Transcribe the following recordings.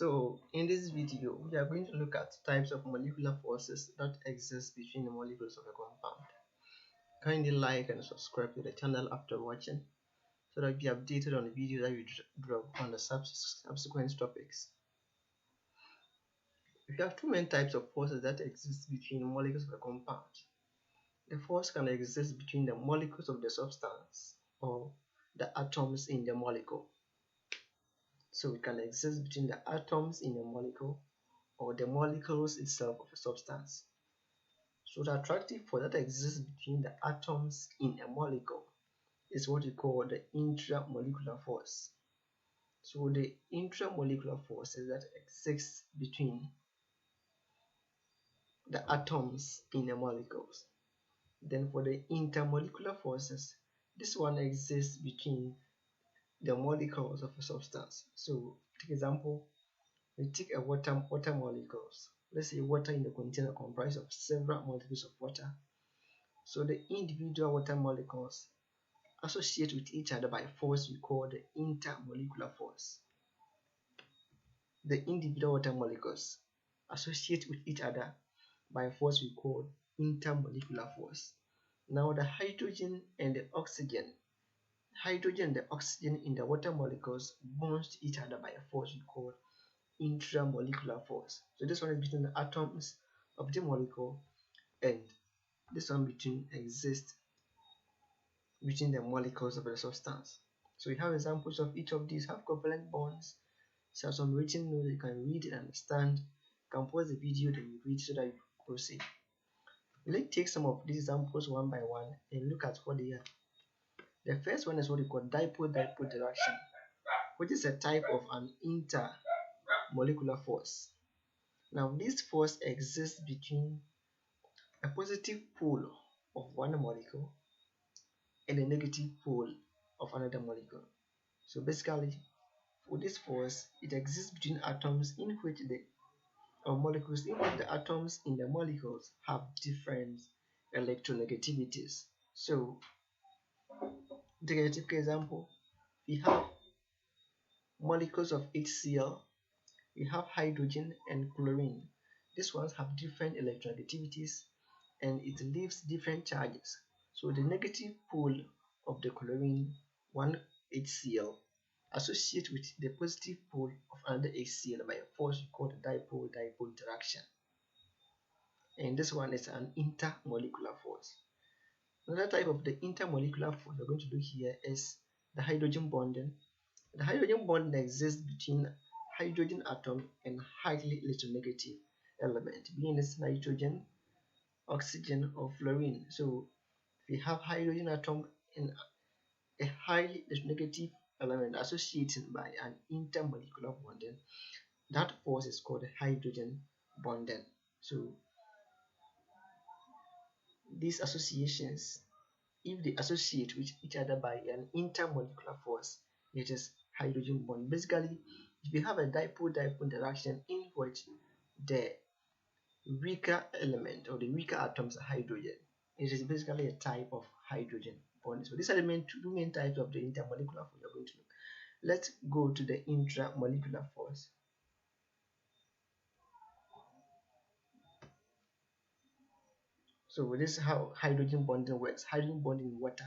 So in this video, we are going to look at types of molecular forces that exist between the molecules of a compound. Kindly like and subscribe to the channel after watching so that you'll be updated on the video that we drop on the subsequent topics. We have two main types of forces that exist between molecules of a compound. The force can exist between the molecules of the substance or the atoms in the molecule. So it can exist between the atoms in a molecule or the molecules itself of a substance. So the attractive force that exists between the atoms in a molecule is what we call the intramolecular force. So the intramolecular forces that exist between the atoms in the molecules. Then for the intermolecular forces, this one exists between the molecules of a substance. So for example, we take a water molecules. Let's say water in the container comprised of several molecules of water. So the individual water molecules associate with each other by force we call the intermolecular force. The individual water molecules associate with each other by force we call intermolecular force. Now the hydrogen and the oxygen in the water molecules bond to each other by a force we call intramolecular force. So this one is between the atoms of the molecule, and this one exists between the molecules of the substance. So we have examples of each of these have covalent bonds. So some written notes you can read and understand. You can pause the video, then you read so that you proceed. Let's take some of these examples one by one and look at what they are. The first one is what we call dipole-dipole interaction, which is a type of an intermolecular force. Now this force exists between a positive pole of one molecule and a negative pole of another molecule. So basically, for this force, it exists between atoms in which molecules in which the atoms in the molecules have different electronegativities. So, take a typical example, we have molecules of HCl, we have hydrogen and chlorine. These ones have different electronegativities and it leaves different charges. So the negative pole of the chlorine, one HCl, associate with the positive pole of another HCl by a force we call the dipole-dipole interaction. And this one is an intermolecular force. Another type of the intermolecular force we're going to do here is the hydrogen bonding. The hydrogen bonding exists between hydrogen atom and highly electronegative element, being this nitrogen, oxygen, or fluorine. So if we have hydrogen atom and a highly electronegative element associated by an intermolecular bonding, that force is called hydrogen bonding. So these associations, if they associate with each other by an intermolecular force, it is hydrogen bond. Basically, if you have a dipole-dipole interaction in which the weaker element or the weaker atoms are hydrogen, it is basically a type of hydrogen bond. So these are the two main types of the intermolecular force we're going to look. Let's go to the intramolecular force. So this is how hydrogen bonding works. Hydrogen bonding in water.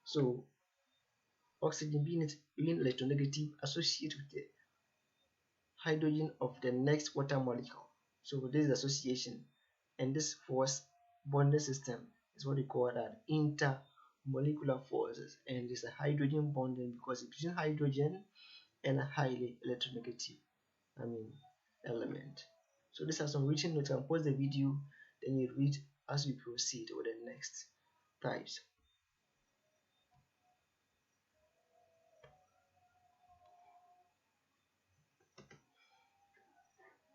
So oxygen being electronegative associate with the hydrogen of the next water molecule. So this is association, and this force bonding system is what we call that intermolecular forces, and it's a hydrogen bonding because it's between hydrogen and a highly electronegative element. So these are some written notes. You can pause the video, then you read as we proceed with the next types.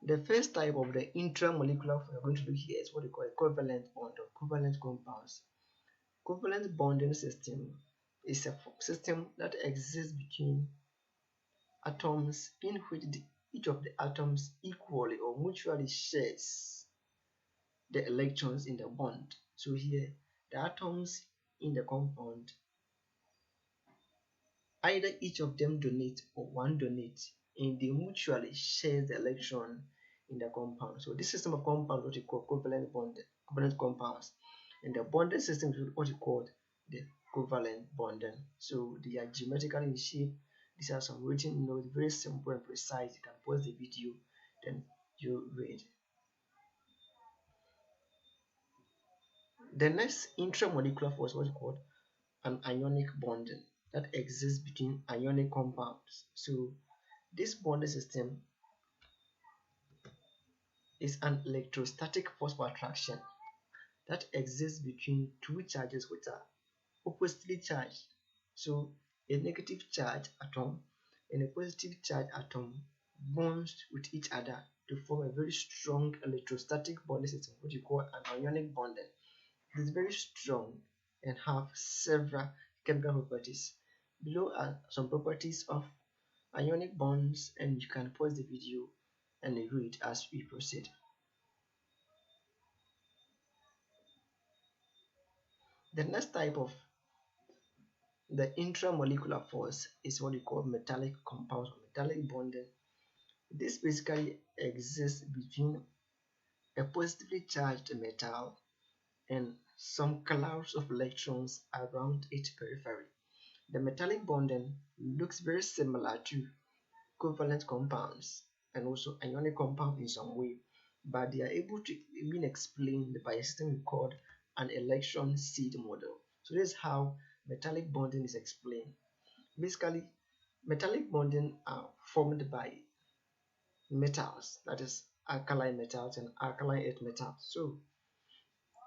The first type of the intramolecular force we're going to do here is what we call a covalent bond or covalent compounds. Covalent bonding system is a system that exists between atoms in which each of the atoms equally or mutually shares the electrons in the bond. So here, the atoms in the compound, either each of them donate or one donate and they mutually share the electron in the compound. So this system of compounds what you call covalent compounds, and the bonding system is what you call the covalent bonding. So they are geometrically in shape. These are some written notes, very simple and precise. You can pause the video, then you read. The next intramolecular force, what you call an ionic bonding that exists between ionic compounds. So this bonding system is an electrostatic force of attraction that exists between two charges which are oppositely charged. So a negative charge atom and a positive charge atom bonds with each other to form a very strong electrostatic bonding system, which you call an ionic bonding. It is very strong and have several chemical properties. Below are some properties of ionic bonds, and you can pause the video and read as we proceed. The next type of the intramolecular force is what we call metallic compounds or metallic bonding. This basically exists between a positively charged metal and some clouds of electrons around its periphery. The metallic bonding looks very similar to covalent compounds and also ionic compounds in some way, but they are able to be explained by a system called an electron seed model. So this is how metallic bonding is explained. Basically, metallic bonding are formed by metals, that is alkaline metals and alkaline earth metals. So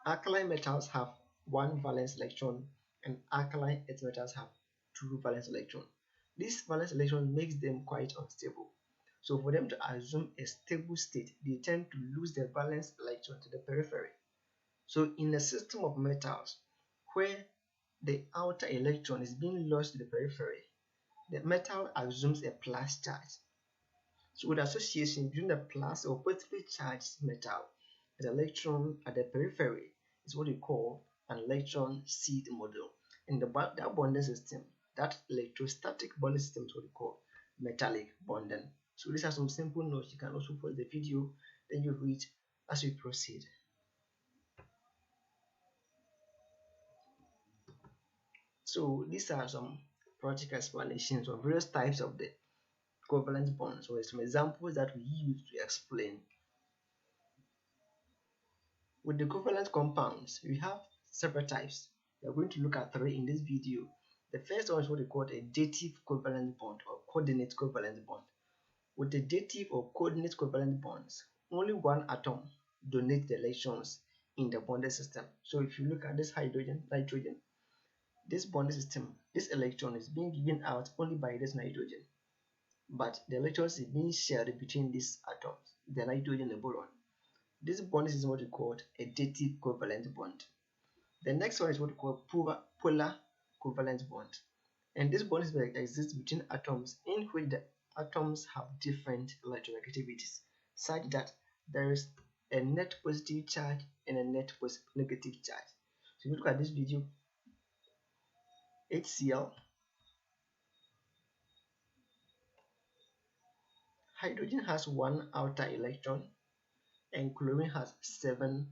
alkaline metals have one valence electron and alkaline earth metals have two valence electrons. This valence electron makes them quite unstable. So for them to assume a stable state, they tend to lose their valence electron to the periphery. So in a system of metals where the outer electron is being lost to the periphery, the metal assumes a plus charge. So with association between the plus or positively charged metal and the electron at the periphery is what we call an electron seed model. In that bonding system, that electrostatic bonding system is what we call metallic bonding. So these are some simple notes. You can also pause the video, then you read as we proceed. So these are some practical explanations of various types of the covalent bonds, or some examples that we use to explain. With the covalent compounds, we have several types. We are going to look at three in this video. The first one is what we call a dative covalent bond or coordinate covalent bond. With the dative or coordinate covalent bonds, only one atom donates the electrons in the bonding system. So if you look at this hydrogen, nitrogen, this bonding system, this electron is being given out only by this nitrogen, but the electrons is being shared between these atoms, the nitrogen and boron. This bond is what we call a dative covalent bond. The next one is what we call polar covalent bond, and this bond exists between atoms in which the atoms have different electronegativities, such that there is a net positive charge and a net negative charge. So if you look at this video, HCl, hydrogen has one outer electron and chlorine has 7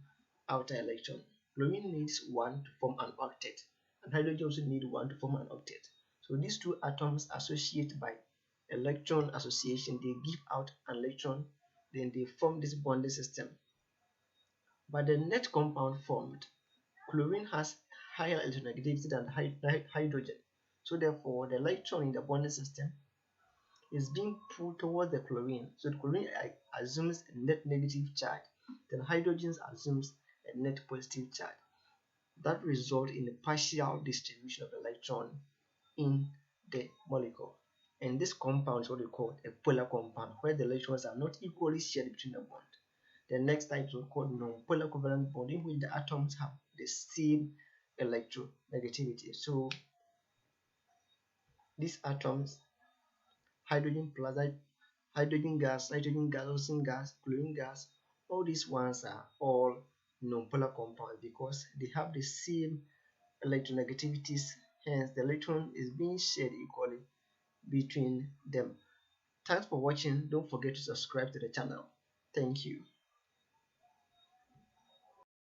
outer electrons. Chlorine needs 1 to form an octet, and hydrogen also needs 1 to form an octet. So these two atoms associate by electron association. They give out an electron, then they form this bonding system. But the net compound formed, chlorine has higher electronegativity than hydrogen. So therefore, the electron in the bonding system is being pulled towards the chlorine. So the chlorine assumes a net negative charge, then hydrogen assumes a net positive charge. That results in a partial distribution of the electron in the molecule. And this compound is what we call a polar compound, where the electrons are not equally shared between the bond. The next type is called nonpolar covalent bond, in which the atoms have the same electronegativity. So these atoms, hydrogen plus hydrogen gas, nitrogen gas, oxygen gas, chlorine gas, all these ones are all nonpolar compounds because they have the same electronegativities. Hence, the electron is being shared equally between them. Thanks for watching. Don't forget to subscribe to the channel. Thank you.